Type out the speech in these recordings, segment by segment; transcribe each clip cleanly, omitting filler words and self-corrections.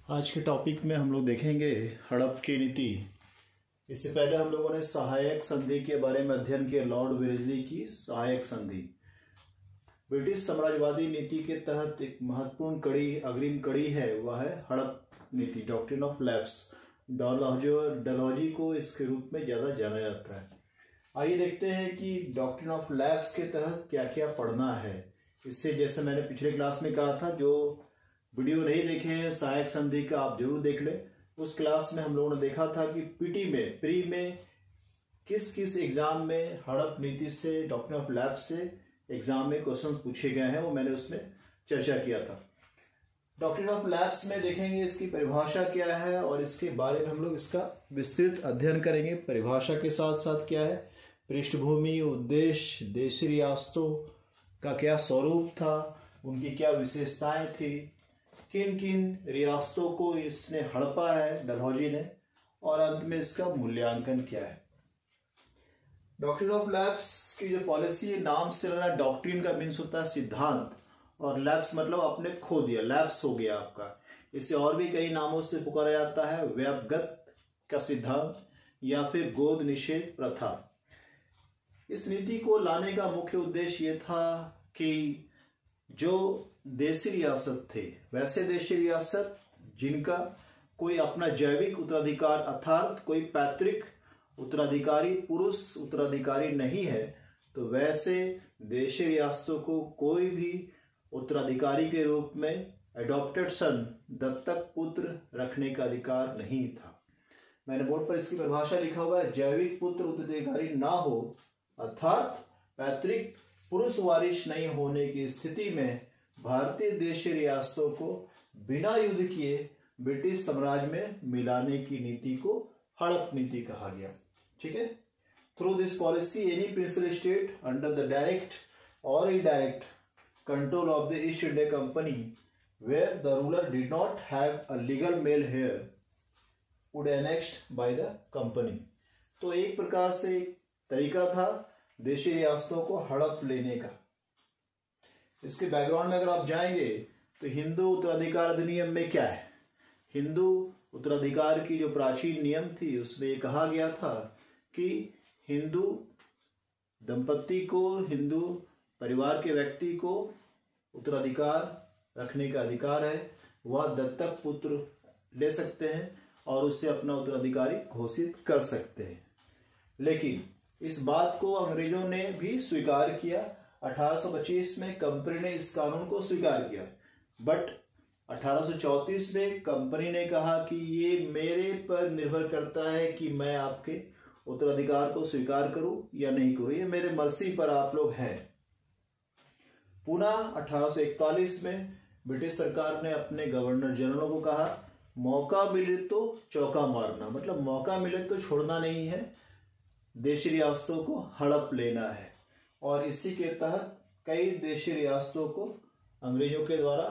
आज के टॉपिक में हम लोग देखेंगे हड़प की नीति। इससे पहले हम लोगों ने सहायक संधि के बारे में अध्ययन किया। लॉर्ड वेलेस्ली की सहायक संधि ब्रिटिश साम्राज्यवादी नीति के तहत एक महत्वपूर्ण कड़ी, अग्रिम कड़ी है, वह है हड़प नीति, डॉक्ट्रिन ऑफ लैप्स। डलहौजी को इसके रूप में ज्यादा जाना जाता है। आइए देखते हैं कि डॉक्ट्रिन ऑफ लैप्स के तहत क्या क्या पढ़ना है। इससे जैसे मैंने पिछले क्लास में कहा था, जो वीडियो नहीं देखे हैं सहायक संधि का आप जरूर देख लें। उस क्लास में हम लोगों ने देखा था कि पीटी में, प्री में किस किस एग्जाम में हड़प नीति से, डॉक्ट्रिन ऑफ लैप्स से एग्जाम में क्वेश्चन पूछे गए हैं, वो मैंने उसमें चर्चा किया था। डॉक्ट्रिन ऑफ लैप्स में देखेंगे इसकी परिभाषा क्या है और इसके बारे में हम लोग इसका विस्तृत अध्ययन करेंगे। परिभाषा के साथ साथ क्या है, पृष्ठभूमि, उद्देश्य, देशी रियासतों का क्या स्वरूप था, उनकी क्या विशेषताएं थी, किन किन रियासतों को इसने हड़पा है डलहौजी ने, और अंत में इसका मूल्यांकन क्या है। डॉक्ट्रिन ऑफ लैप्स की जो पॉलिसी है, नाम से लेना, डॉक्ट्रिन का मीन्स होता है सिद्धांत, और लैप्स मतलब आपने खो दिया, लैप्स हो गया आपका। इसे और भी कई नामों से पुकारा जाता है, व्यापगत का सिद्धांत या फिर गोद निषेध प्रथा। इस नीति को लाने का मुख्य उद्देश्य ये था कि जो देशी रियासत थे, वैसे देशी रियासत जिनका कोई अपना जैविक उत्तराधिकार अर्थात कोई पैतृक उत्तराधिकारी, पुरुष उत्तराधिकारी नहीं है, तो वैसे देशी रियासतों को कोई भी उत्तराधिकारी के रूप में एडॉप्टेड सन, दत्तक पुत्र रखने का अधिकार नहीं था। मैंने बोर्ड पर इसकी परिभाषा लिखा हुआ है, जैविक पुत्र उत्तराधिकारी ना हो अर्थात पैतृक पुरुष वारिश नहीं होने की स्थिति में भारतीय देशी रियासतों को बिना युद्ध किए ब्रिटिश साम्राज्य में मिलाने की नीति को हड़प नीति कहा गया। ठीक है। Through this policy any principal state under the direct और indirect control of the East India Company where the ruler did not have a legal male heir would annexed by the company. तो एक प्रकार से तरीका था देशी रियासतों को हड़प लेने का। इसके बैकग्राउंड में अगर आप जाएंगे तो हिंदू उत्तराधिकार अधिनियम में क्या है, हिंदू उत्तराधिकार की जो प्राचीन नियम थी उसमें ये कहा गया था कि हिंदू दंपत्ति को, हिंदू परिवार के व्यक्ति को उत्तराधिकार रखने का अधिकार है, वह दत्तक पुत्र ले सकते हैं और उससे अपना उत्तराधिकारी घोषित कर सकते हैं। लेकिन इस बात को अंग्रेजों ने भी स्वीकार किया। 1825 में कंपनी ने इस कानून को स्वीकार किया, बट 1834 में कंपनी ने कहा कि ये मेरे पर निर्भर करता है कि मैं आपके उत्तराधिकार को स्वीकार करूं या नहीं करूं, ये मेरे मर्जी पर आप लोग हैं। पुनः 1841 में ब्रिटिश सरकार ने अपने गवर्नर जनरल को कहा, मौका मिले तो चौका मारना, मतलब मौका मिले तो छोड़ना नहीं है, देशी रियासतों को हड़प लेना है। और इसी के तहत कई देशी रियासतों को अंग्रेजों के द्वारा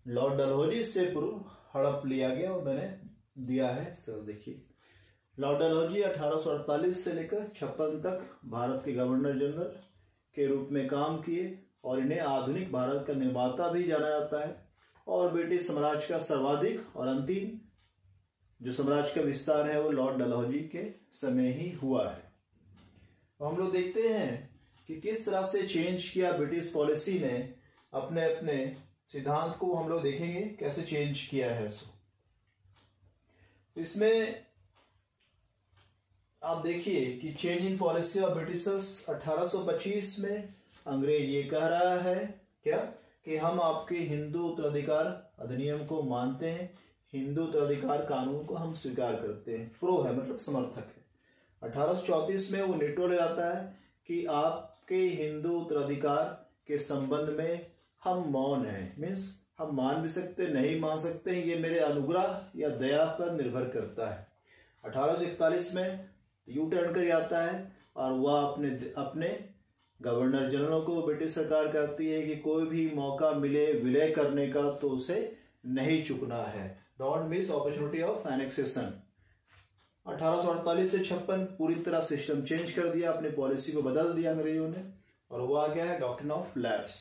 लॉर्ड डलहौजी से पूर्व हड़प लिया गया, और मैंने दिया है सर देखिए। लॉर्ड डलहौजी 1848 से लेकर 56 तक भारत के गवर्नर जनरल के रूप में काम किए और इन्हें आधुनिक भारत का निर्माता भी जाना जाता है, और ब्रिटिश साम्राज्य का सर्वाधिक और अंतिम जो साम्राज्य का विस्तार है वो लॉर्ड डलहौजी के समय ही हुआ है। हम लोग देखते हैं कि किस तरह से चेंज किया ब्रिटिश पॉलिसी ने, अपने अपने सिद्धांत को हम लोग देखेंगे कैसे चेंज किया है। इसमें आप देखिए कि change in policy of Britishers 1825 में अंग्रेज ये कह रहा है क्या कि हम आपके हिंदू उत्तराधिकार अधिनियम को मानते हैं, हिंदू उत्तराधिकार कानून को हम स्वीकार करते हैं, प्रो है मतलब समर्थक है। 1834 में वो निटो ले जाता है कि आपके हिंदू उत्तराधिकार के संबंध में हम मौन हैं, मीन्स हम मान भी सकते नहीं मान सकते हैं, ये मेरे अनुग्रह या दया पर निर्भर करता है। 1841 में यू टर्न कर जाता है और वह अपने गवर्नर जनरल को ब्रिटिश सरकार कहती है कि कोई भी मौका मिले विलय करने का तो उसे नहीं चुकना है, don't miss opportunity of annexation. 1848 से 56 पूरी तरह सिस्टम चेंज कर दिया, अपनी पॉलिसी को बदल दिया अंग्रेजों ने, और वो आ गया है डॉक्ट्रिन ऑफ लैप्स।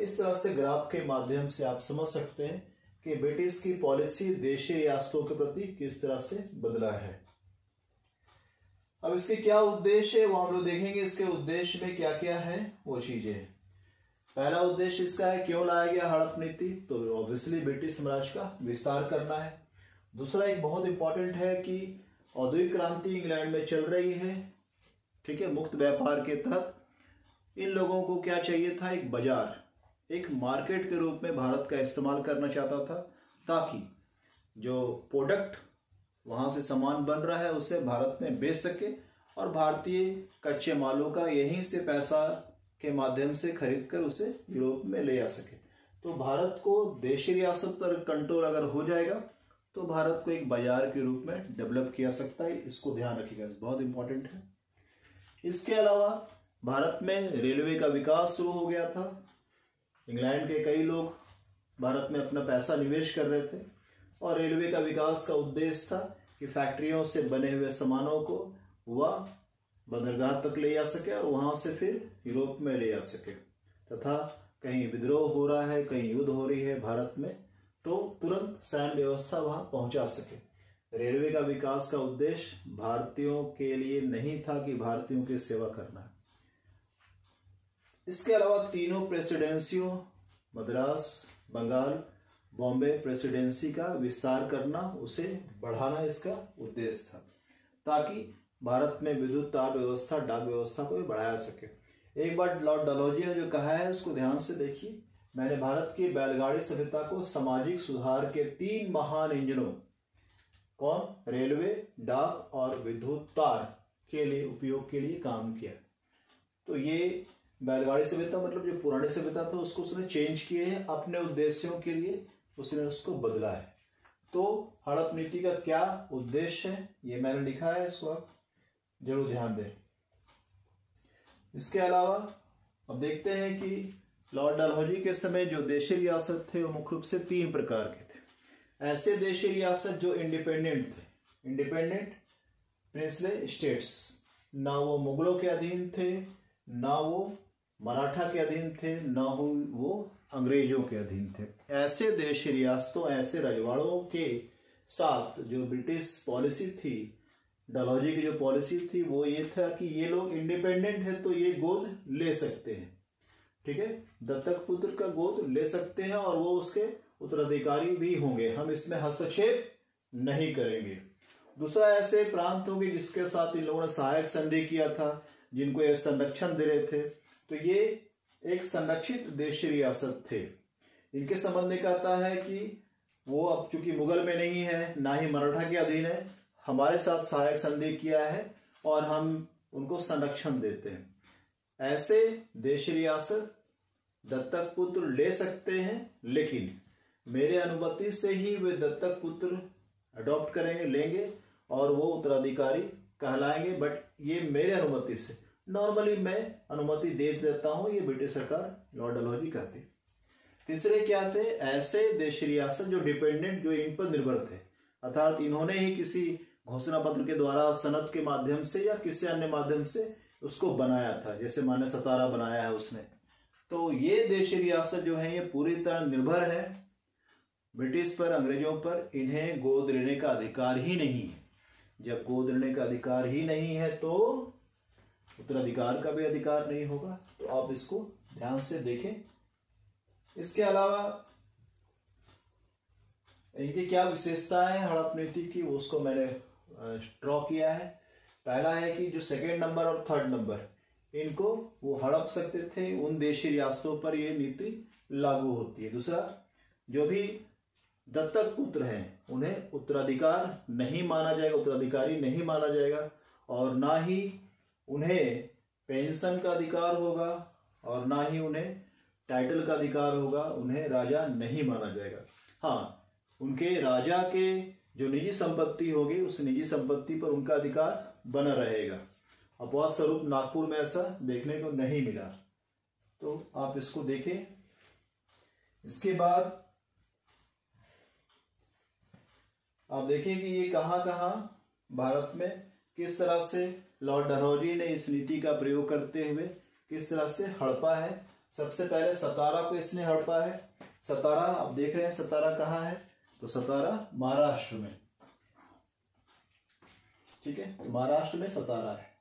इस तरह से ग्राफ के माध्यम से आप समझ सकते हैं कि ब्रिटिश की पॉलिसी देशी रियासतों के प्रति किस तरह से बदला है। अब इसके क्या उद्देश्य है वो हम लोग देखेंगे। इसके उद्देश्य में क्या क्या है वो चीजें। पहला उद्देश्य इसका है क्यों लाया गया हड़प नीति, तो ऑब्वियसली ब्रिटिश साम्राज्य का विस्तार करना है। दूसरा एक बहुत इंपॉर्टेंट है कि औद्योगिक क्रांति इंग्लैंड में चल रही है, ठीक है, मुक्त व्यापार के तहत इन लोगों को क्या चाहिए था, एक बाजार, एक मार्केट के रूप में भारत का इस्तेमाल करना चाहता था, ताकि जो प्रोडक्ट वहां से सामान बन रहा है उसे भारत में बेच सके और भारतीय कच्चे मालों का यहीं से पैसा के माध्यम से खरीद कर उसे यूरोप में ले आ सके। तो भारत को देशी रियासत पर कंट्रोल अगर हो जाएगा तो भारत को एक बाजार के रूप में डेवलप किया सकता है, इसको ध्यान रखिएगा, बहुत इंपॉर्टेंट है। इसके अलावा भारत में रेलवे का विकास शुरू हो गया था। इंग्लैंड के कई लोग भारत में अपना पैसा निवेश कर रहे थे और रेलवे का विकास का उद्देश्य था कि फैक्ट्रियों से बने हुए सामानों को वह बंदरगाह तक ले जा सके और वहां से फिर यूरोप में ले जा सके, तथा कहीं विद्रोह हो रहा है, कहीं युद्ध हो रही है भारत में, तो तुरंत सैन्य व्यवस्था वहां पहुंचा सके। रेलवे का विकास का उद्देश्य भारतीयों के लिए नहीं था कि भारतीयों की सेवा करना। इसके अलावा तीनों प्रेसिडेंसियों, मद्रास, बंगाल, बॉम्बे प्रेसिडेंसी का विस्तार करना, उसे बढ़ाना इसका उद्देश्य था, ताकि भारत में विद्युत तार व्यवस्था, डाक व्यवस्था को भी बढ़ाया सके। एक बार लॉर्ड डलहौजी ने जो कहा है उसको ध्यान से देखिए। मैंने भारत की बैलगाड़ी सभ्यता को सामाजिक सुधार के 3 महान इंजनों, कौन, रेलवे, डाक और विद्युत तार के लिए उपयोग के लिए काम किया। तो ये बैलगाड़ी सभ्यता मतलब जो पुरानी सभ्यता था उसको उसने चेंज किए हैं अपने उद्देश्यों के लिए, उसने उसको बदला है। तो हड़प नीति का क्या उद्देश्य है ये मैंने लिखा है, इसको आप जरूर ध्यान दें। इसके अलावा अब देखते हैं कि लॉर्ड डलहौजी के समय जो देशी रियासत थे वो मुख्य रूप से 3 प्रकार के थे। ऐसे देशी रियासत जो इंडिपेंडेंट थे, इंडिपेंडेंट प्रिंसले स्टेट्स, ना वो मुगलों के अधीन थे, ना वो मराठा के अधीन थे, ना वो अंग्रेजों के अधीन थे। ऐसे देशी रियासतों, ऐसे रजवाड़ों के साथ जो ब्रिटिश पॉलिसी थी, डलहौजी की जो पॉलिसी थी वो ये था कि ये लोग इंडिपेंडेंट है तो ये गोद ले सकते हैं, ठीक है, दत्तक पुत्र का गोद ले सकते हैं और वो उसके उत्तराधिकारी भी होंगे, हम इसमें हस्तक्षेप नहीं करेंगे। दूसरा, ऐसे प्रांत होंगे जिसके साथ इन लोगों ने सहायक संधि किया था, जिनको ये संरक्षण दे रहे थे, तो ये एक संरक्षित देशी रियासत थे। इनके संबंध में कहता है कि वो अब चूंकि मुगल में नहीं है, ना ही मराठा के अधीन है, हमारे साथ सहायक संधि किया है और हम उनको संरक्षण देते हैं। ऐसे देशी रियासत दत्तक पुत्र ले सकते हैं, लेकिन मेरे अनुमति से ही वे दत्तक पुत्र अडॉप्ट करेंगे, लेंगे और वो उत्तराधिकारी कहलाएंगे, बट ये मेरे अनुमति से। नॉर्मली मैं अनुमति दे देता हूं, ये ब्रिटिश सरकार लॉर्ड डलहौजी कहते। तीसरे क्या थे, ऐसे देशी रियासत जो डिपेंडेंट, जो इन पर निर्भर थे, अर्थात इन्होंने ही किसी घोषणा पत्र के द्वारा, सनद के माध्यम से या किसी अन्य माध्यम से उसको बनाया था, जैसे माने सतारा बनाया है उसने। तो ये देशी रियासत जो है ये पूरी तरह निर्भर है ब्रिटिश पर, अंग्रेजों पर, इन्हें गोद लेने का अधिकार ही नहीं है। जब गोद लेने का अधिकार ही नहीं है तो उत्तराधिकार का भी अधिकार नहीं होगा। तो आप इसको ध्यान से देखें। इसके अलावा इनकी क्या विशेषताएं हैं हड़प नीति की, उसको मैंने ड्रॉ किया है। पहला है कि जो 2nd नंबर और 3rd नंबर, इनको वो हड़प सकते थे, उन देशी रियासतों पर ये नीति लागू होती है। दूसरा, जो भी दत्तक पुत्र हैं उन्हें उत्तराधिकार नहीं माना जाएगा, उत्तराधिकारी नहीं माना जाएगा, और ना ही उन्हें पेंशन का अधिकार होगा और ना ही उन्हें टाइटल का अधिकार होगा, उन्हें राजा नहीं माना जाएगा। हाँ, उनके राजा के जो निजी संपत्ति होगी उस निजी संपत्ति पर उनका अधिकार बना रहेगा। अपवाद स्वरूप नागपुर में ऐसा देखने को नहीं मिला, तो आप इसको देखें। इसके बाद आप देखें कि ये कहाँ भारत में किस तरह से लॉर्ड डलहौजी ने इस नीति का प्रयोग करते हुए किस तरह से हड़पा है। सबसे पहले सतारा को इसने हड़पा है। सतारा आप देख रहे हैं, सतारा कहाँ है, तो सतारा महाराष्ट्र में, ठीक है, तो महाराष्ट्र में सतारा है।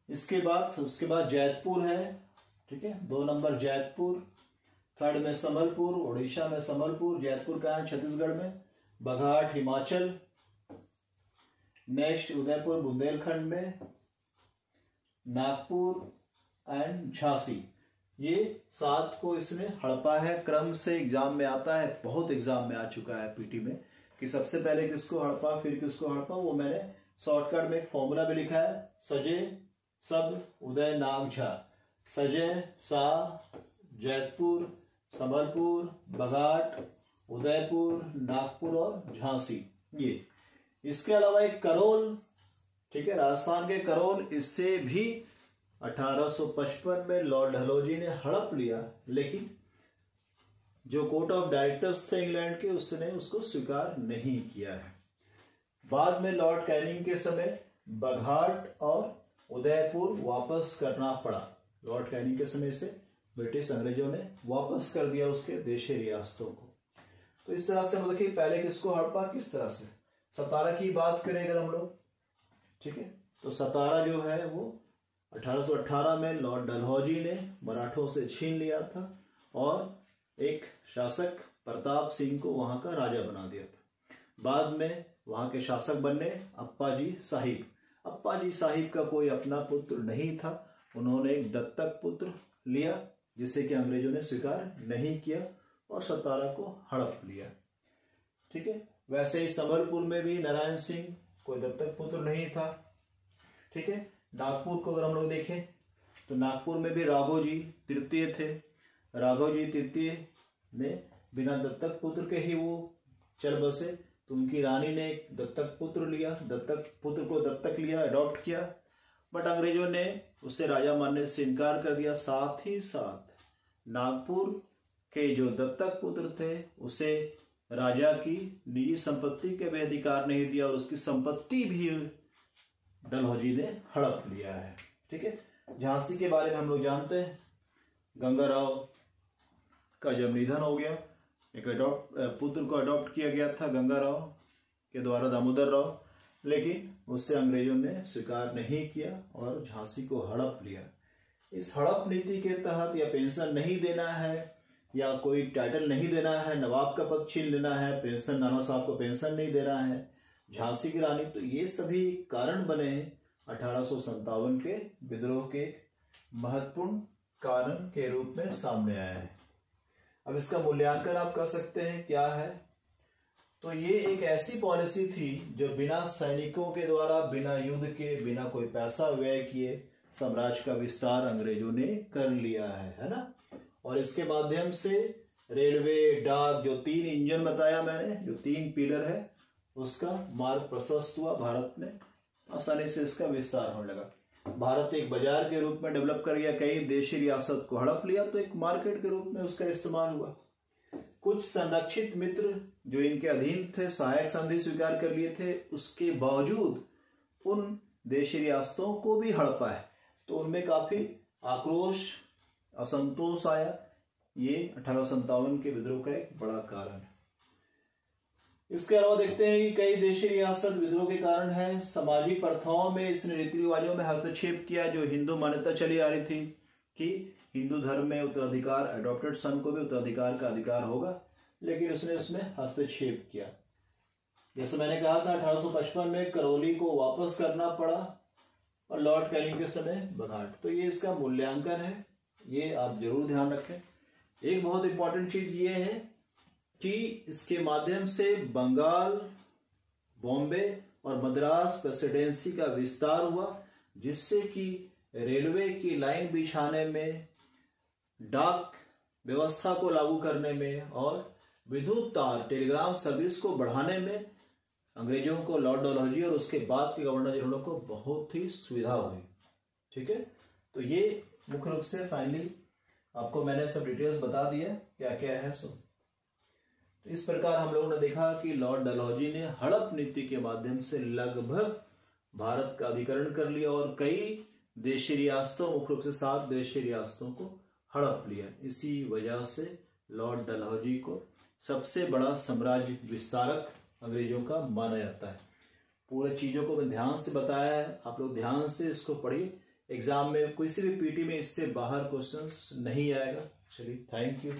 उसके बाद जैतपुर है, ठीक है, 2 नंबर जैतपुर, 3rd में संबलपुर, उड़ीसा में संबलपुर, जैतपुर कहाँ है, छत्तीसगढ़ में, बघाट हिमाचल, नेक्स्ट उदयपुर बुंदेलखंड में, नागपुर एंड झांसी। ये 7 को इसमें हड़पा है। क्रम से एग्जाम में आता है, बहुत एग्जाम में आ चुका है पीटी में कि सबसे पहले किसको हड़पा फिर किसको हड़पा। वो मैंने शॉर्टकट में एक फॉर्मूला भी लिखा है, सजे सब उदय नाग झा, सजय सा जैतपुर, संबलपुर, बघाट, उदयपुर, नागपुर और झांसी। ये इसके अलावा एक करोल, ठीक है, राजस्थान के करोल, इससे भी 1855 में लॉर्ड डलहौजी ने हड़प लिया, लेकिन जो कोर्ट ऑफ डायरेक्टर्स थे इंग्लैंड के उसने उसको स्वीकार नहीं किया है। बाद में लॉर्ड कैनिंग के समय बघाट और उदयपुर वापस करना पड़ा। लॉर्ड कैनिंग के समय से ब्रिटिश अंग्रेजों ने वापस कर दिया उसके देशी रियासतों को। तो इस तरह से हम देखिए पहले किसको हड़पा, किस तरह से। सतारा की बात करें अगर हम लोग, ठीक है, तो सतारा जो है वो 1818 में लॉर्ड डलहौजी ने मराठों से छीन लिया था और एक शासक प्रताप सिंह को वहां का राजा बना दिया था। बाद में वहां के शासक बने अप्पाजी साहिब। अप्पाजी साहिब का कोई अपना पुत्र नहीं था, उन्होंने एक दत्तक पुत्र लिया जिसे कि अंग्रेजों ने स्वीकार नहीं किया और सतारा को हड़प लिया, ठीक है। वैसे ही संबलपुर में भी नारायण सिंह कोई दत्तक पुत्र नहीं था, ठीक है। नागपुर को अगर हम लोग देखें तो नागपुर में भी राघोजी तृतीय थे। राघोजी तृतीय ने बिना दत्तक पुत्र के ही वो चल बसे, तो उनकी रानी ने एक दत्तक पुत्र लिया, दत्तक पुत्र को दत्तक लिया, अडॉप्ट किया, बट अंग्रेजों ने उसे राजा मानने से इनकार कर दिया। साथ ही साथ नागपुर के जो दत्तक पुत्र थे उसे राजा की निजी संपत्ति के भी अधिकार नहीं दिया और उसकी संपत्ति भी डलहौजी ने हड़प लिया है, ठीक है। झांसी के बारे में हम लोग जानते हैं, गंगाराव का जब निधन हो गया, एक पुत्र को अडॉप्ट किया गया था गंगाराव के द्वारा, दामोदर राव, लेकिन उससे अंग्रेजों ने स्वीकार नहीं किया और झांसी को हड़प लिया। इस हड़प नीति के तहत या पेंशन नहीं देना है या कोई टाइटल नहीं देना है, नवाब का पद छीन लेना है, पेंशन नाना साहब को पेंशन नहीं देना है, झांसी की रानी, तो ये सभी कारण बने 1857 के विद्रोह के महत्वपूर्ण कारण के रूप में सामने आया है। अब इसका मूल्यांकन आप कर सकते हैं क्या है, तो ये एक ऐसी पॉलिसी थी जो बिना सैनिकों के द्वारा, बिना युद्ध के, बिना कोई पैसा व्यय किए साम्राज्य का विस्तार अंग्रेजों ने कर लिया है ना। और इसके माध्यम से रेलवे, डाक, जो 3 इंजन बताया मैंने, जो 3 पिलर है, उसका मार्ग प्रशस्त हुआ, भारत में आसानी से इसका विस्तार होने लगा। भारत एक बाजार के रूप में डेवलप कर गया, कई देशी रियासत को हड़प लिया तो एक मार्केट के रूप में उसका इस्तेमाल हुआ। कुछ संरक्षित मित्र जो इनके अधीन थे सहायक संधि स्वीकार कर लिए थे, उसके बावजूद उन देशी रियासतों को भी हड़पा है, तो उनमें काफी आक्रोश, असंतोष आया। ये 1857 के विद्रोह का एक बड़ा कारण है। इसके अलावा देखते हैं कि कई देशी रियासत विद्रोह के कारण है। सामाजिक प्रथाओं में इसने, रीति रिवाजों में हस्तक्षेप किया। जो हिंदू मान्यता चली आ रही थी कि हिंदू धर्म में उत्तराधिकार, एडॉप्टेड सन को भी उत्तराधिकार का अधिकार होगा, लेकिन उसने उसमें हस्तक्षेप किया। जैसे मैंने कहा था 1855 में करौली को वापस करना पड़ा और लॉर्ड कैनिंग के समय बघाट। तो ये इसका मूल्यांकन है, ये आप जरूर ध्यान रखें। एक बहुत इंपॉर्टेंट चीज ये है कि इसके माध्यम से बंगाल, बॉम्बे और मद्रास प्रेसिडेंसी का विस्तार हुआ, जिससे कि रेलवे की लाइन बिछाने में, डाक व्यवस्था को लागू करने में और विद्युत तार, टेलीग्राम सर्विस को बढ़ाने में अंग्रेजों को, लॉर्ड डलहौजी और उसके बाद के गवर्नर जनरल को बहुत ही सुविधा हुई, ठीक है। तो ये मुख्य रूप से फाइनली आपको मैंने सब डिटेल्स बता दिया क्या क्या है सो। तो इस प्रकार हम लोगों ने देखा कि लॉर्ड डलहौजी ने हड़प नीति के माध्यम से लगभग भारत का अधिकरण कर लिया और कई देशी रियासतों, मुख्य रूप से 7 देशी रियासतों को हड़प लिया। इसी वजह से लॉर्ड डलहौजी को सबसे बड़ा साम्राज्य विस्तारक अंग्रेजों का माना जाता है। पूरे चीज़ों को मैं ध्यान से बताया है, आप लोग ध्यान से इसको पढ़िए। एग्जाम में किसी भी पीटी में इससे बाहर क्वेश्चंस नहीं आएगा। चलिए, थैंक यू।